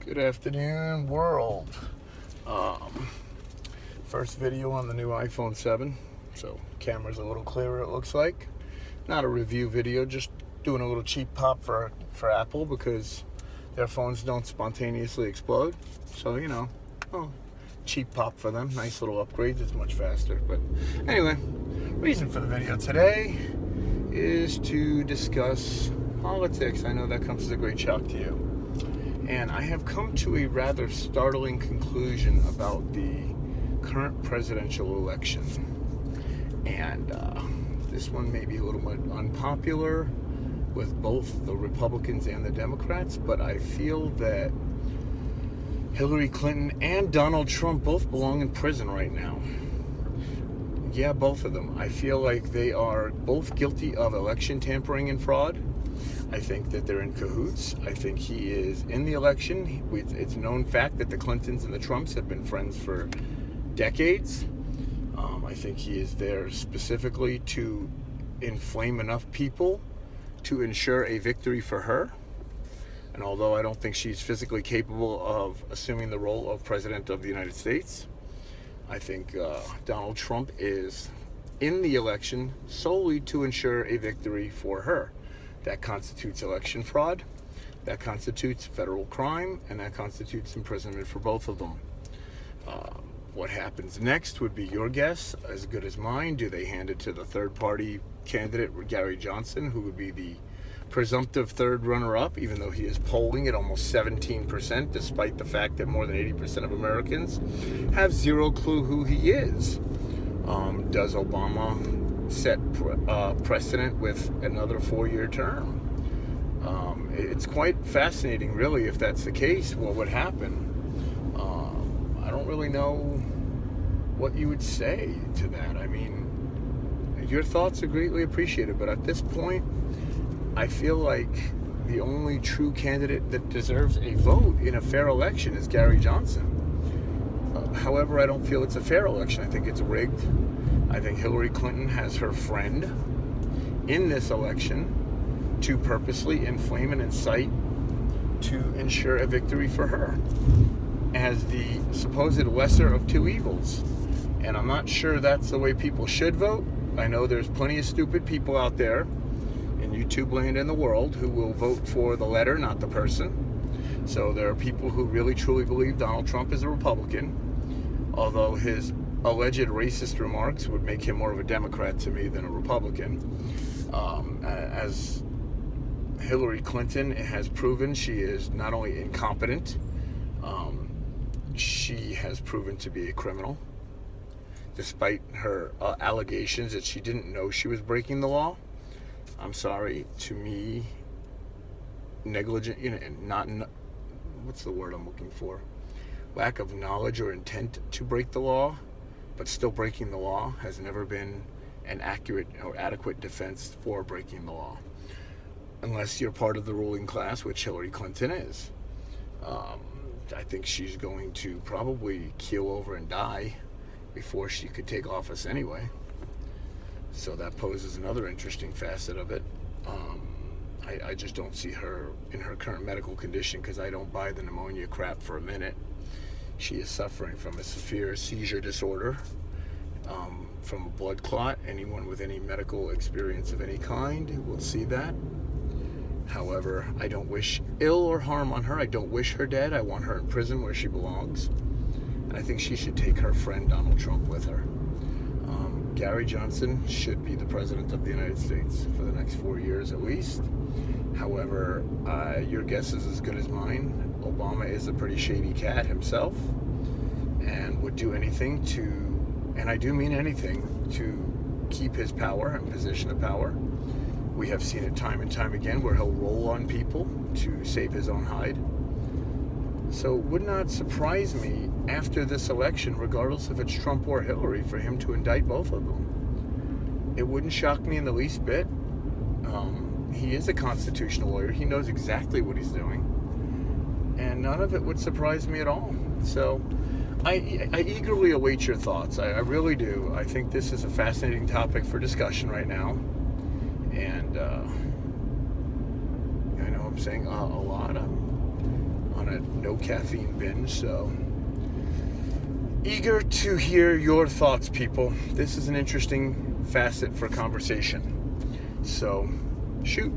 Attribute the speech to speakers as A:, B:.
A: Good afternoon, world. First video on the new iPhone 7, so camera's a little clearer, it looks like. Not a review video, just doing a little cheap pop for Apple because their phones don't spontaneously explode. So, cheap pop for them. Nice little upgrades, it's much faster. But anyway, reason for the video today is to discuss politics. I know that comes as a great shock to you. And I have come to a rather startling conclusion about the current presidential election. And this one may be a little bit unpopular with both the Republicans and the Democrats, but I feel that Hilary Clinton and Donald Trump both belong in prison right now. Yeah, both of them. I feel like they are both guilty of election tampering and fraud. I think that they're in cahoots. I think he is in the election. It's a known fact that the Clintons and the Trumps have been friends for decades. I think he is there specifically to inflame enough people to ensure a victory for her. And although I don't think she's physically capable of assuming the role of President of the United States, I think Donald Trump is in the election solely to ensure a victory for her. That constitutes election fraud, that constitutes federal crime, and that constitutes imprisonment for both of them. What happens next would be your guess, as good as mine. Do they hand it to the third-party candidate, Gary Johnson, who would be the presumptive third runner-up, even though he is polling at almost 17%, despite the fact that more than 80% of Americans have zero clue who he is? Does Obama set precedent with another 4-year term? It's quite fascinating, really, if that's the case, what would happen. I don't really know what you would say to that. I mean, your thoughts are greatly appreciated, but at this point, I feel like the only true candidate that deserves a vote in a fair election is Gary Johnson. However, I don't feel it's a fair election. I think it's rigged. I think Hilary Clinton has her friend in this election to purposely inflame and incite to ensure a victory for her as the supposed lesser of two evils. And I'm not sure that's the way people should vote. I know there's plenty of stupid people out there in YouTube land and the world who will vote for the letter, not the person. So there are people who really truly believe Donald Trump is a Republican, although his alleged racist remarks would make him more of a Democrat to me than a Republican. As Hillary Clinton has proven, she is not only incompetent, she has proven to be a criminal, despite her allegations that she didn't know she was breaking the law. I'm sorry, to me, negligent, what's the word I'm looking for? Lack of knowledge or intent to break the law, but still breaking the law has never been an accurate or adequate defense for breaking the law. Unless you're part of the ruling class, which Hillary Clinton is. I think she's going to probably keel over and die before she could take office anyway. So that poses another interesting facet of it. I just don't see her in her current medical condition because I don't buy the pneumonia crap for a minute. She is suffering from a severe seizure disorder, from a blood clot. Anyone with any medical experience of any kind will see that. However, I don't wish ill or harm on her. I don't wish her dead. I want her in prison where she belongs. And I think she should take her friend Donald Trump with her. Gary Johnson should be the president of the United States for the next 4 years at least. However, your guess is as good as mine. Obama is a pretty shady cat himself and would do anything to, and I do mean anything, to keep his power and position of power. We have seen it time and time again where he'll roll on people to save his own hide. So it would not surprise me after this election, regardless if it's Trump or Hillary, for him to indict both of them. It wouldn't shock me in the least bit. He is a constitutional lawyer. He knows exactly what he's doing. And none of it would surprise me at all. So I eagerly await your thoughts. I really do. I think this is a fascinating topic for discussion right now. And I know I'm saying a lot. I'm on a no caffeine binge, so eager to hear your thoughts, people. This is an interesting facet for conversation. So, shoot.